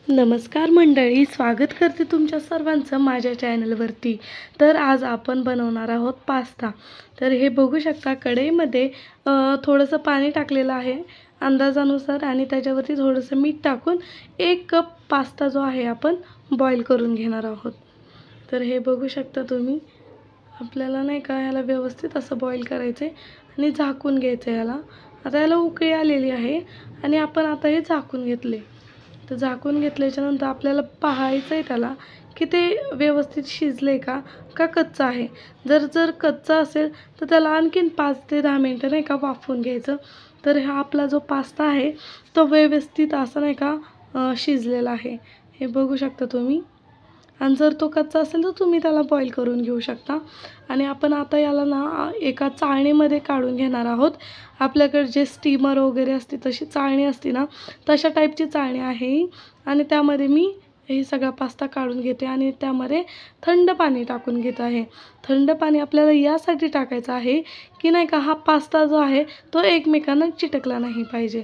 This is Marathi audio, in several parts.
नमस्कार मंडळी, स्वागत करते तुमच्या सर्वांचं माझ्या चॅनलवरती। तर आज आपण बनवणार आहोत पास्ता। तर हे बघू शकता, कढईमध्ये थोडंसं पाणी टाकलेलं आहे अंदाजानुसार आणि त्याच्यावरती थोडंसं मीठ टाकून 1 कप पास्ता जो आहे आपण बॉईल करून घेणार आहोत। तर हे बघू शकता तुम्ही, आपल्याला नाही का ह्याला व्यवस्थित असं बॉईल करायचं आणि झाकून घ्यायचं याला। आता याला उकळी आलेली आहे आणि आपण आता हे झाकून घेतले। तर झाकून घेतल्याच्यानंतर आपल्याला पाहायचं आहे त्याला की ते व्यवस्थित शिजले का कच्चं आहे। जर कच्चा असेल तर त्याला आणखीन 5 ते 10 मिनिटं नाही का वाफवून घ्यायचं। तर हा आपला जो पास्ता आहे तो व्यवस्थित असा नाही का शिजलेला आहे, हे बघू शकता तुम्ही। आणि जर तो कच्चा असेल तर तुम्ही त्याला बॉईल करून घेऊ शकता। आणि आपण आता याला ना एका चाळणीमध्ये काढून घेणार आहोत। आपल्याकडे जे स्टीमर वगैरे असते तशी चाळणी असते ना, तशा टाईपची चाळणी आहे आणि त्यामध्ये मी हे सगळा पास्ता काढून घेते आणि त्यामध्ये थंड पाणी टाकून घेत आहे। थंड पाणी आपल्याला यासाठी टाकायचं आहे की नाही का हा पास्ता जो आहे तो एकमेकांना चिटकला नाही पाहिजे।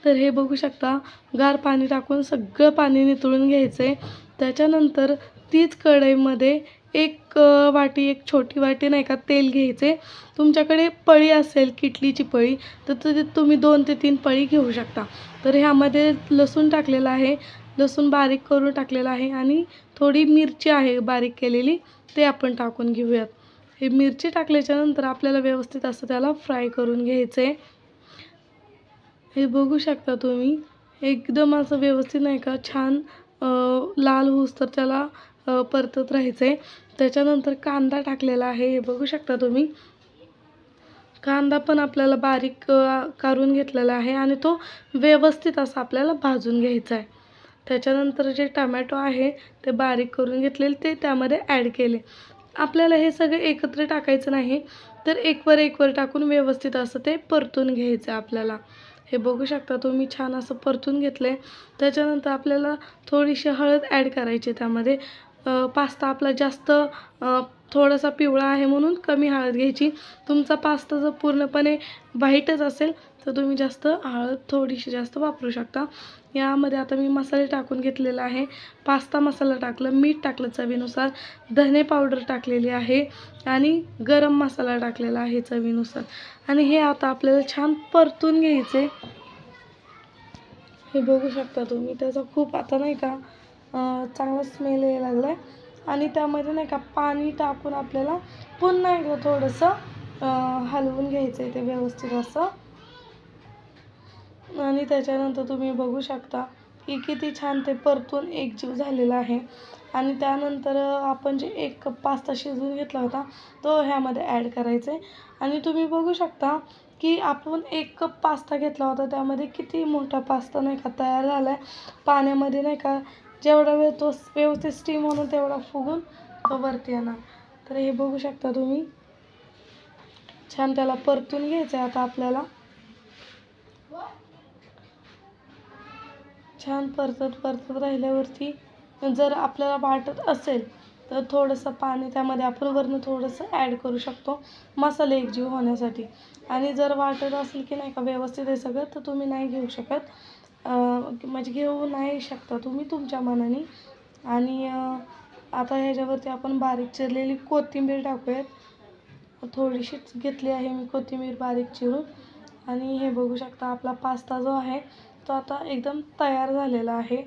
तर हे बघू शकता, गार पाणी टाकून सगळं पाणी नितळून घ्यायचं आहे। त्याच्यानंतर तीच कढईमध्ये एक छोटी वाटी नाही का तेल घ्यायचे। तुमच्याकडे पळी असेल किटलीची पळी तर तुम्ही 2 ते 3 पळी घेऊ शकता। तर ह्यामध्ये लसूण टाकलेला आहे, लसूण बारीक करून टाकलेला आहे आणि थोडी मिरची आहे बारीक केलेली, ते आपण टाकून घेऊयात। हे मिरची टाकल्याच्यानंतर आपल्याला व्यवस्थित असं त्याला फ्राय करून घ्यायचं आहे। हे बघू शकता तुम्ही, एकदम असं व्यवस्थित नाही का छान लाल होऊस तर त्याला परतत राहायचं आहे। त्याच्यानंतर कांदा टाकलेला आहे, हे बघू शकता तुम्ही। कांदा पण आपल्याला बारीक करून घेतलेला आहे आणि तो व्यवस्थित असा आपल्याला भाजून घ्यायचा आहे। त्याच्यानंतर जे टोमॅटो आहे ते बारीक करून घेतलेले ते त्यामध्ये ॲड केले। आपल्याला हे सगळे एकत्र टाकायचं नाही, तर एकवर टाकून व्यवस्थित असं ते परतून घ्यायचं आपल्याला। हे बघू शकता तुम्ही, छान असं परतून घेतले। त्याच्यानंतर आपल्याला थोडीशी हळद ॲड करायची त्यामध्ये। पास्ता आपला जास्त थोडासा पिवळा आहे म्हणून कमी हळद घ्यायची। तुमचा पास्ता जर पूर्णपणे व्हाईटच असेल तर तुम्ही जास्त हळद थोडीशी जास्त वापरू शकता। यामध्ये आता मी मसाले टाकून घेतलेला आहे। पास्ता मसाला टाकलं, मीठ टाकलं चवीनुसार, धने पावडर टाकलेली आहे आणि गरम मसाला टाकलेला आहे चवीनुसार। आणि हे आता आपल्याला छान परतून घ्यायचे। हे बघू शकता तुम्ही, त्याचा खूप आता नाही का चांगला स्मेल यायला लागला आहे आणि त्यामध्ये नाही का पाणी टाकून आपल्याला पुन्हा एकदा थोडंसं हलवून घ्यायचं आहे ते व्यवस्थित असं। आणि त्याच्यानंतर तुम्ही बघू शकता की किती छान ते परतून एकजीव झालेला आहे। आणि त्यानंतर आपण जे 1 कप पास्ता शिजवून घेतला होता तो ह्यामध्ये ॲड करायचा आहे। आणि तुम्ही बघू शकता की आपण 1 कप पास्ता घेतला होता त्यामध्ये किती मोठा पास्ता नाही का तयार झाला आहे। पाण्यामध्ये नाही का जेवढा वेळ तो व्यवस्थित स्टीम होऊन तेवढा फुगून तो वरती येणार। तर हे बघू शकता तुम्ही, छान त्याला परतून घ्यायचं आहे आता आपल्याला। छान परतत राहिल्यावरती जर आपल्याला वाटत असेल तर थोडंसं पाणी त्यामध्ये आपण वरून थोडंसं ॲड करू शकतो मसाले एकजीव होण्यासाठी। आणि जर वाटत असेल की नाही का व्यवस्थित आहे सगळं तर तुम्ही नाही घेऊ शकत, म्हणजे घेऊ नाही शकता तुम्ही तुमच्या मनाने। आणि आता ह्याच्यावरती आपण बारीक चिरलेली कोथिंबीर टाकूयात। थोडीशीच घेतली आहे मी कोथिंबीर बारीक चिरून। आणि हे बघू शकता, आपला पास्ता जो आहे तो आता एकदम तयार झालेला आहे।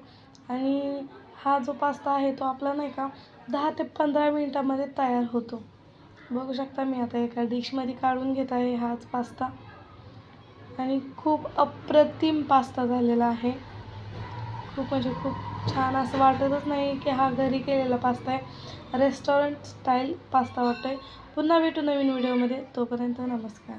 आणि हा जो पास्ता आहे तो आपला नाही का 10 ते 15 मिनिटामध्ये तयार होतो। बघू शकता, मी आता एका डिशमध्ये काढून घेत आहे हाच पास्ता आणि खूप अप्रतिम पास्ता झालेला आहे। खूप म्हणजे खूप छान, असं वाटतच नाही की हा घरी केलेला पास्ता आहे, रेस्टॉरंट स्टाईल पास्ता वाटतोय। पुन्हा भेटू नवीन व्हिडिओमध्ये, तोपर्यंत नमस्कार।